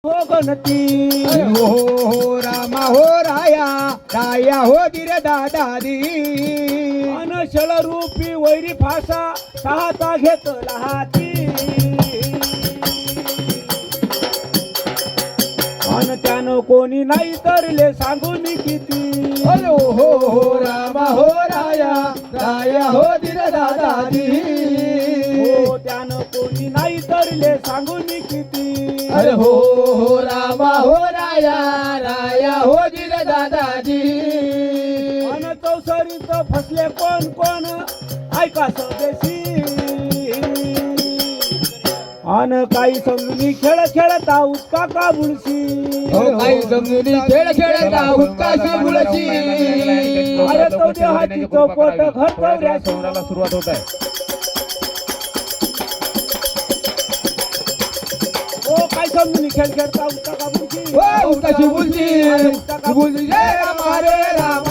हो गणती हो रामा हो राया राया हो दिरे दादादी अनशल रूपी वैरी फासा साहता घेतला हाती अन त्यानं कोणी नाही तरले सांगू मी किती हलो हो रामा हो राया राया हो दिरे दादादी हो त्यानं कोणी नाही तरले सांगू मी किती अरे हो रामा हो राया राया हो दिरे दादाजी अन चौसरीत फसले कोण कोण ऐका स्वदेशी अन काही समजून खेळ खेळता उतका का बुळशी हो काही समजून खेळ खेळता हुक्काशी बुळशी अरे तो देहाची चौपट घरकवऱ्या सौराला सुरुवात होत आहे. हो काय समजून खेळ खेळता उतका का बुळशी हो हुक्काशी बुळशी बुळशी रे रामा रे रामा